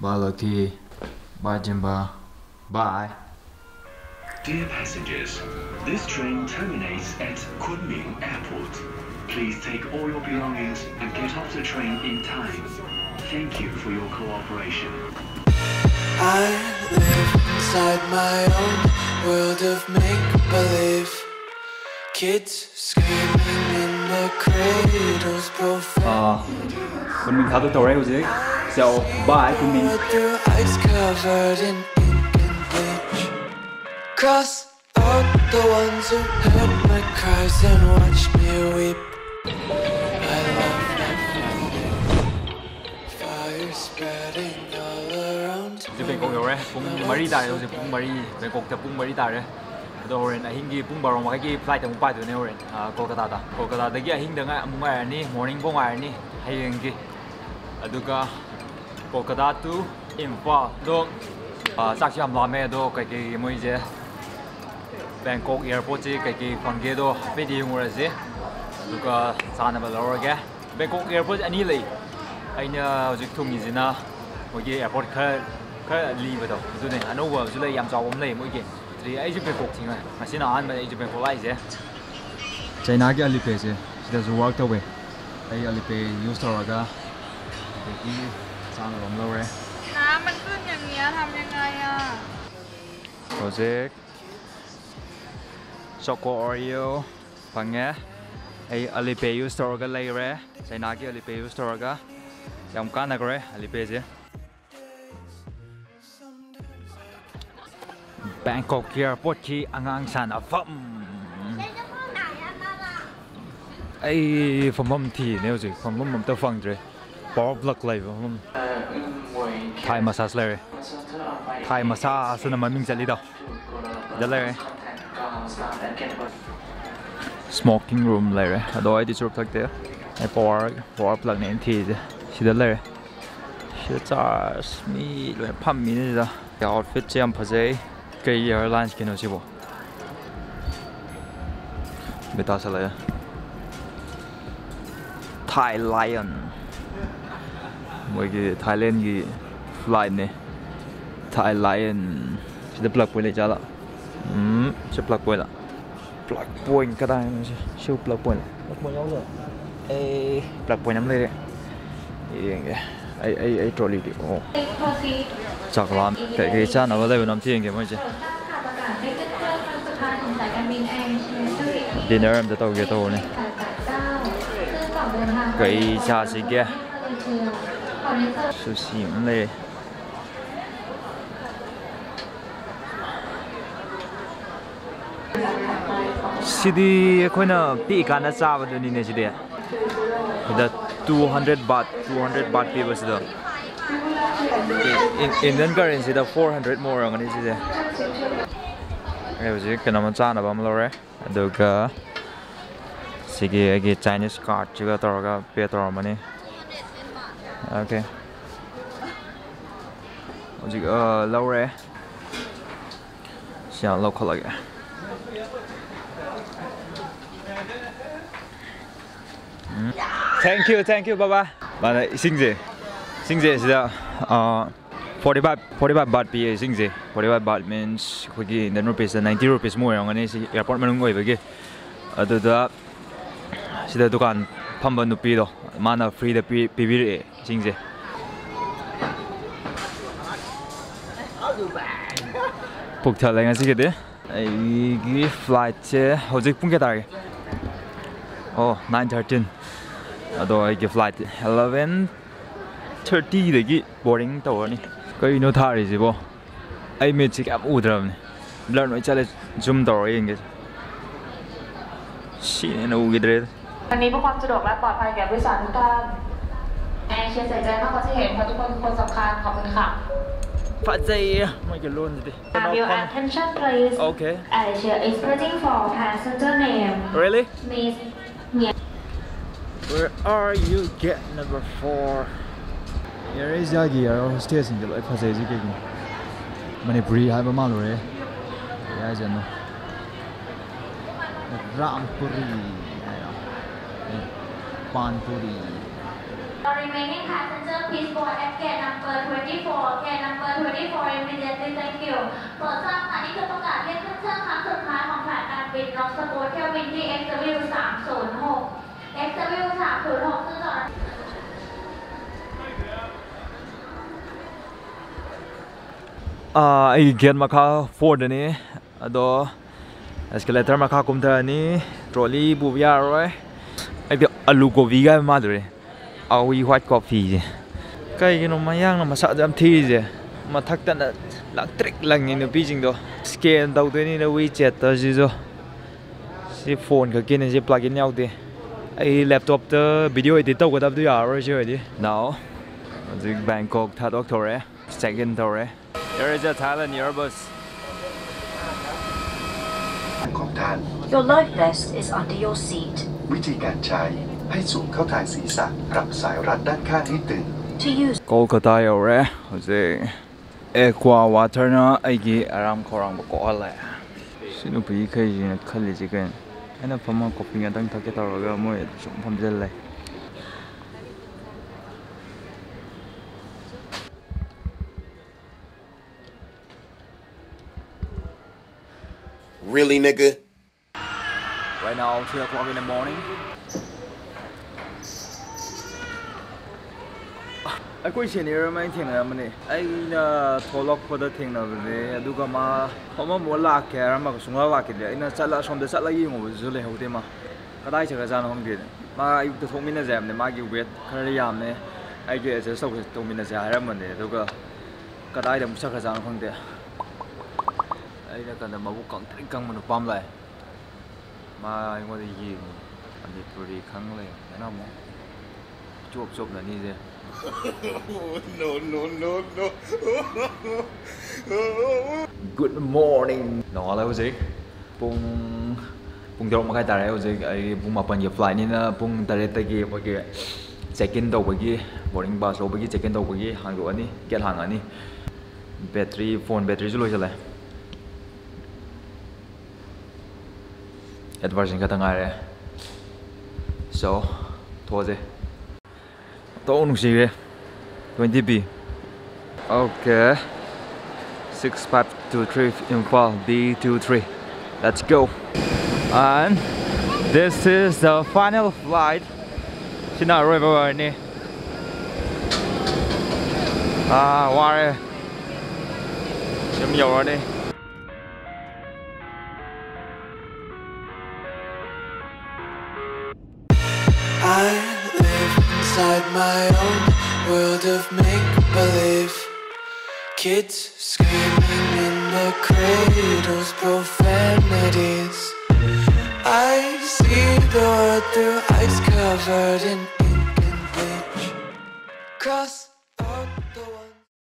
Bye Lucky. Bye Jimba. Bye. Dear passengers, this train terminates at Kunming Airport. Please take all your belongings and get off the train in time. Thank you for your cooperation. I live inside my own world of make-believe. Kids screaming in the cradles, profane. Mình tháo tôi tàu rồi gì? So bye Kunming. Through ice covered in ink and bleach. Cross out the ones who heard my cries and watched me weep. I love that fire spreading all around. Từ Bangkok rồi, cũng Mari tại rồi, cũng Mari, Bangkok thì cũng Mari tại rồi. Rồi ahingi pung barong cái flight tang pai tu ne rồi. Kolkata ta. Kolkata dagi ahing danga mung ai ni morning bong ai ni hayeng aduga Kolkata to Imphal do sak cham la me do kai moi je Bangkok airport je kai phang do video ngora je aduga sana ba lor ge Bangkok airport ani lei aina hojik thung ni jina moi ge airport kha li ba do du ne anowa ju lei yam chaw om lei moi ge thì ai chụp Bangkok thì mà xin nào ăn mà ai chụp Bangkok lại chứ China cái Alipay chứ thì là work đâu vậy ai Alipay use tàu ra cái sang làm lâu rồi น้ำมันขึ้นอย่างเงี้ยทำยังไงอ่ะ project Choco Oreo bằng nghe ai Alipay use tàu ra lấy rồi China cái Alipay use tàu ra làm cái này rồi Alipay chứ Bangkok airport khi angang san phẩm ai phẩm thì nếu gì phẩm tao phăng rồi bỏ block lại phẩm Thai massage lại Thai massage nên mà mình sẽ đi đâu đó lại smoking room lại rồi đó ai đi chụp plug đấy ai bỏ plug này thì chỉ đó lại chỉ charge mi rồi pump mi nữa cái outfit jam phải gì cái airlines cái nào chứ bộ người ta sẽ lại Thai Lion mỗi cái Thailand cái flight này Thai Lion sẽ plug point lại cho là sẽ plug point cái này siêu plug point nhau rồi plug point nắm lên đấy ai trolley đi chắc là cái cha nó đây nằm thiên cái mấy chứ dinner em tao cái tao này cái cha gì kia sushi này Sidi khoi na pi ka na cha ba du ni ne sidi the 200 baht pi ba sida in Indian currency the 400 more ang ni sidi ai ji kana ma cha na ba ma lo re aduga sige age Chinese card chiga tor ga pe tor ma ni okay ji lo re xiang lo kho la Thank you, bye bye. Bạn sinh gì is the 45 baht pi sinh gì 45 baht means cái Indian rupees 90 rupees more ang ani si airport manung ngoi ba gi adu da sida dukan phamban nu pi do mana free da pi ri sinh gì puk tha la nga si ke de ai gi flight che hojik pung ke ta ge oh 9:13 ado ai flight 11:30 degi boarding tàu ni kai no thari ji bo ai me chi kam udram ni blur noi chale zoom tàu ai nge si no gidre วันนี้เพื่อความสะดวกและปลอดภัยแก่ผู้โดยสารทุกท่านแอร์เชียร์ใส่ใจมากกว่าที่เห็นเพราะทุกคนคือคนสำคัญขอบคุณค่ะ phát dây mấy cái luôn gì Your attention please. Okay. Asia is waiting for passenger name. Really? Miss Where are you? Get number 4. Here is Yagi, our station. The life has a zig. Manipuri, I have a malware. Yes, I know. Rampuri, Panpuri. The remaining passenger please board at gate number 24. Gate number 24 immediately. Thank you. โปรดทราบค่ะนี่คือประกาศเรียกขึ้นเครื่องครั้งสุดท้ายของสายการบินนอร์สโกเที่ยวบินที่ XW 306 XW 306ซึ่งจอด I get maka Ford ni ado escalator maka kumta ni trolley bubya roi ai bi alu gobi ga ma dre awi white coffee kai gi no mayang no masa jam thi je ma thak ta na lak trick lang ni no pi jing do scan dau de ni na WeChat ta ji jo si phone ka kin ji plug in yaw de ai laptop ta video edit tau ga da du ya ro je di now the Bangkok tha doctor second door There is a Thailand Airbus. ของท่าน Your life vest is under your seat. วิธีการใช้ให้สูงเข้าทางศีรษะปรับสายรัดด้านข้างให้ตึง To use Kolkata yore, hoje aqua water na aigi aram khorang ba ko ala. Sinu pi khai ji na khali ji kan. Ana phama coffee ngadang thake taraga moi sum pham jel lai. Really, nigga? Right now, 2 o'clock in the morning. I question here, my thing, I follow for the thing of the Dugama, Homo Mola, Karama, Sumala, in a Salas from the Salay was Zule Hotema. But I took a son home good. My 2 minutes, the Maggie with Kariame, I guess a so 2 minutes, I remember the Duga. Got item Sakazan from there. I reckon the Mabukang Trinkang on the palm line. My what a year, and the pretty Kangley, and I'm chops up the knee there. No. Good morning. No, I was it. Pung dog my tare, I was I boom up on your flight in a pung tareta okay. Second dog wagi, boarding bus over second dog wagi, hang any, get hang any. Battery, phone batteries, look. Advertising katangare. So, toze. Don't see 20B. Okay. 6523 Imphal B23. Let's go. And this is the final flight. China River ni. Ware. Chim yo ni. I live inside my own world of make-believe. Kids screaming in their cradles, profanities. I see the world through ice covered in ink and bleach. Cross